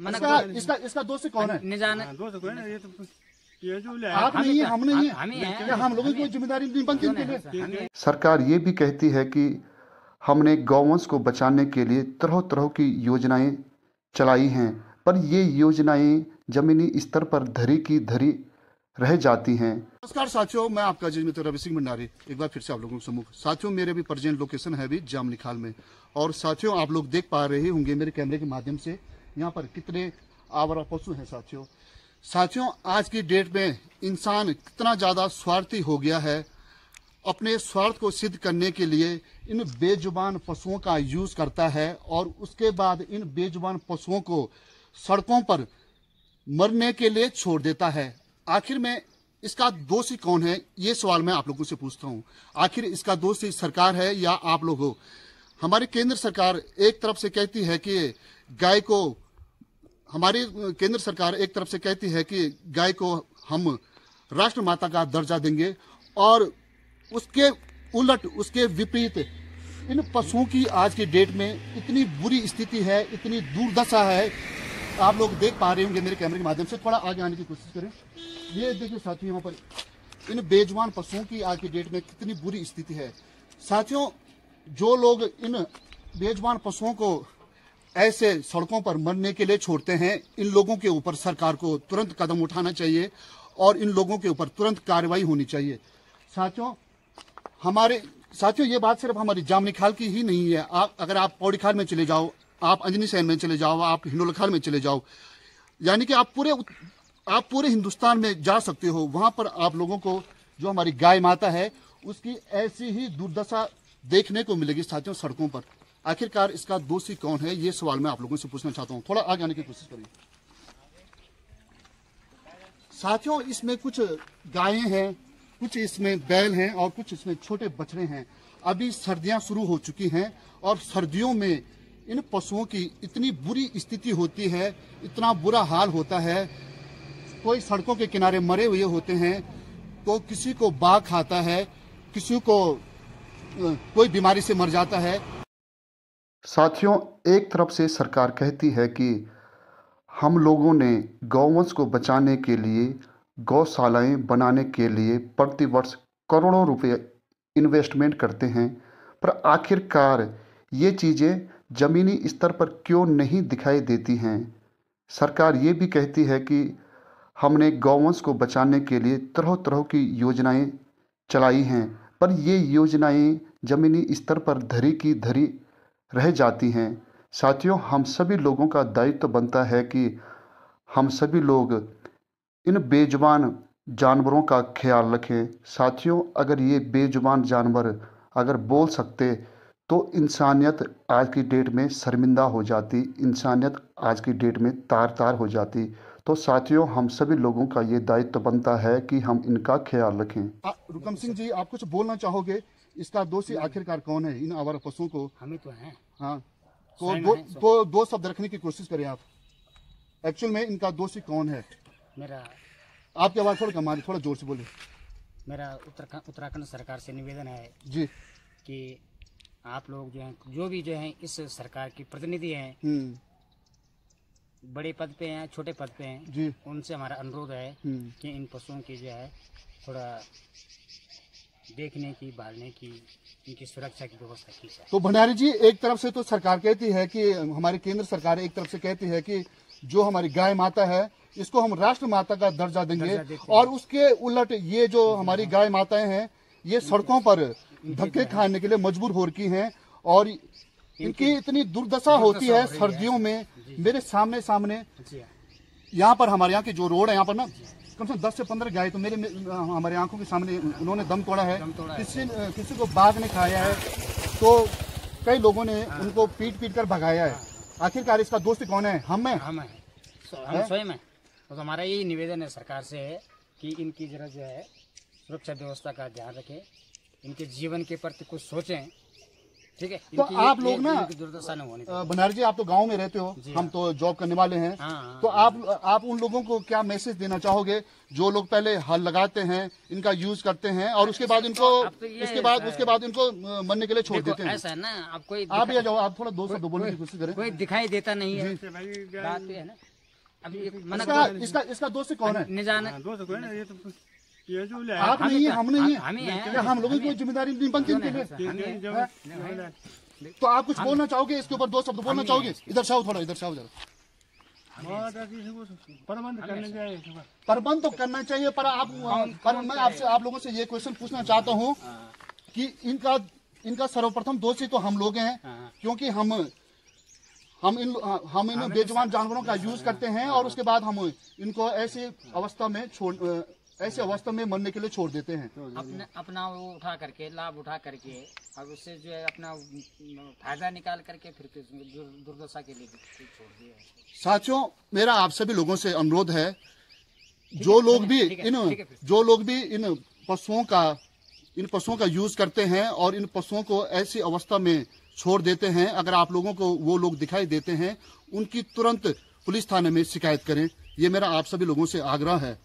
इसका दोषी कौन है? नहीं जाने आप नहीं है, हम नहीं है, हम लोगों की जिम्मेदारी नहीं बनती इनके लिए। सरकार ये भी कहती है कि हमने गौवंश को बचाने के लिए तरह तरह की योजनाएं चलाई हैं, पर ये योजनाएं जमीनी स्तर पर धरी की धरी रह जाती हैं। नमस्कार साथियों, मैं आपका जज मित्र रवि सिंह भंडारी एक बार फिर से आप लोगों के सम्मुख। साथियों, मेरे भी प्रेजेंट लोकेशन है अभी जामनिखाल में, और साथियों आप लोग देख पा रहे होंगे मेरे कैमरे के माध्यम से यहाँ पर कितने आवारा पशु हैं। साथियों आज की डेट में इंसान कितना ज्यादा स्वार्थी हो गया है। अपने स्वार्थ को सिद्ध करने के लिए इन बेजुबान पशुओं का यूज करता है, और उसके बाद इन बेजुबान पशुओं को सड़कों पर मरने के लिए छोड़ देता है। आखिर में इसका दोषी कौन है, ये सवाल मैं आप लोगों से पूछता हूँ। आखिर इसका दोषी सरकार है या आप लोग हो? हमारी केंद्र सरकार एक तरफ से कहती है कि गाय को, हमारी केंद्र सरकार एक तरफ से कहती है कि गाय को हम राष्ट्र माता का दर्जा देंगे, और उसके उलट, उसके विपरीत इन पशुओं की आज की डेट में इतनी बुरी स्थिति है, इतनी दुर्दशा है। आप लोग देख पा रहे होंगे मेरे कैमरे के माध्यम से, थोड़ा आगे आने की कोशिश करें। ये देखिए साथियों, यहाँ पर इन बेजुबान पशुओं की आज की डेट में कितनी बुरी स्थिति है। साथियों, जो लोग इन बेजुबान पशुओं को ऐसे सड़कों पर मरने के लिए छोड़ते हैं, इन लोगों के ऊपर सरकार को तुरंत कदम उठाना चाहिए और इन लोगों के ऊपर तुरंत कार्रवाई होनी चाहिए। साथियों ये बात सिर्फ हमारी जामनिखाल की ही नहीं है। अगर आप पौड़ीखाल में चले जाओ, आप अंजनी सैन में चले जाओ, आप हिंडोलखाल में चले जाओ, यानी कि आप पूरे हिंदुस्तान में जा सकते हो, वहां पर आप लोगों को जो हमारी गाय माता है उसकी ऐसी ही दुर्दशा देखने को मिलेगी साथियों सड़कों पर। आखिरकार इसका दोषी कौन है, ये सवाल मैं आप लोगों से पूछना चाहता हूँ। थोड़ा आगे आने की कोशिश करिए। साथियों इसमें कुछ गायें हैं, कुछ इसमें बैल हैं और कुछ इसमें छोटे बछड़े हैं। अभी सर्दियां शुरू हो चुकी हैं और सर्दियों में इन पशुओं की इतनी बुरी स्थिति होती है, इतना बुरा हाल होता है। कोई सड़कों के किनारे मरे हुए होते हैं, तो किसी को बाघ खाता है, किसी को कोई बीमारी से मर जाता है। साथियों एक तरफ से सरकार कहती है कि हम लोगों ने गौवंश को बचाने के लिए गौशालाएं बनाने के लिए प्रतिवर्ष करोड़ों रुपए इन्वेस्टमेंट करते हैं, पर आखिरकार ये चीज़ें ज़मीनी स्तर पर क्यों नहीं दिखाई देती हैं। सरकार ये भी कहती है कि हमने गौवंश को बचाने के लिए तरह तरह की योजनाएं चलाई हैं, पर ये योजनाएं ज़मीनी स्तर पर धरी की धरी रह जाती हैं। साथियों हम सभी लोगों का दायित्व बनता है कि हम सभी लोग इन बेजुबान जानवरों का ख्याल रखें। साथियों अगर ये बेजुबान जानवर अगर बोल सकते तो इंसानियत आज की डेट में शर्मिंदा हो जाती, इंसानियत आज की डेट में तार तार हो जाती। तो साथियों हम सभी लोगों का ये दायित्व बनता है कि हम इनका ख्याल रखें। रुकम सिंह जी, आप कुछ बोलना चाहोगे? इसका दोषी आखिरकार कौन है इन आवारा पशुओं को? हमें तो है। हाँ, तो दो शब्द रखने की कोशिश करें आप। एक्चुअल में इनका दोषी कौन है? मेरा, आपकी आवाज थोड़ा कम आ रही, थोड़ा जोर से बोलिए। मेरा उत्तराखंड सरकार से निवेदन है जी कि आप लोग जो भी इस सरकार की प्रतिनिधि हैं, बड़े पद पे हैं, छोटे पद पे हैं जी, उनसे हमारा अनुरोध है कि इन पशुओं की थोड़ा देखने की, बालने की, इनकी सुरक्षा की व्यवस्था की जाए। तो भंडारी जी एक तरफ से तो सरकार कहती है कि हमारी केंद्र सरकार एक तरफ से कहती है कि जो हमारी गाय माता है इसको हम राष्ट्र माता का दर्जा देंगे, और उसके उलट ये जो हमारी गाय माताएं हैं ये सड़कों पर धक्के खाने के लिए मजबूर हो रही हैं, और इनकी इतनी दुर्दशा होती है सर्दियों में। मेरे सामने यहाँ पर हमारे यहाँ की जो रोड है, यहाँ पर ना कम से कम 10 से 15 गाय तो हमारे आंखों के सामने उन्होंने दम तोड़ा है। किसी को बाघ ने खाया है, तो कई लोगों ने उनको पीट कर भगाया है। आखिरकार इसका दोषी कौन है? हम स्वयं है। तो हमारा यही निवेदन है सरकार से है कि इनकी जरा सुरक्षा व्यवस्था का ध्यान रखें, इनके जीवन के प्रति कुछ सोचें। ठीक है। तो आप लोग ना दुर्दशा न होने भंडारी जी, आप तो गांव में रहते हो, हम तो जॉब करने वाले हैं। तो आप उन लोगों को क्या मैसेज देना चाहोगे जो लोग पहले हल लगाते हैं, इनका यूज करते हैं और उसके बाद इनको मरने के लिए छोड़ देते हैं? ऐसा है ना, आप भी आ जाओ, आप थोड़ा 2 शब्द बोलने की कोशिश करें। कोई दिखाई देता नहीं है, बात है ना। अभी मना इसका दोस्त कौन है? नहीं जाने आप नहीं है, हम नहीं है, हम ही हैं। क्या हम लोगों की कोई जिम्मेदारी नहीं बनती इनके लिए? तो आप कुछ बोलना चाहोगे इसके ऊपर? 2 शब्द बोलना चाहोगे? इधर से आओ, थोड़ा इधर से आओ जरा। प्रबंध तो करना चाहिए, पर मैं आपसे आप लोगों से ये क्वेश्चन पूछना चाहता हूँ कि इनका सर्वप्रथम दोषी तो हम लोग हैं, क्योंकि हम इन बेजुबान जानवरों का यूज करते हैं और उसके बाद हम इनको ऐसे अवस्था में मरने के लिए छोड़ देते हैं। अपना वो उठा करके, लाभ उठा करके, और उससे जो है अपना फायदा निकाल करके फिर दुर्दशा के लिए छोड़ दिया। साथियों, मेरा आप सभी लोगों से अनुरोध है, जो लोग भी इन पशुओं का यूज करते हैं और इन पशुओं को ऐसी अवस्था में छोड़ देते हैं, अगर आप लोगों को वो लोग दिखाई देते हैं, उनकी तुरंत पुलिस थाने में शिकायत करें। ये मेरा आप सभी लोगों से आग्रह है।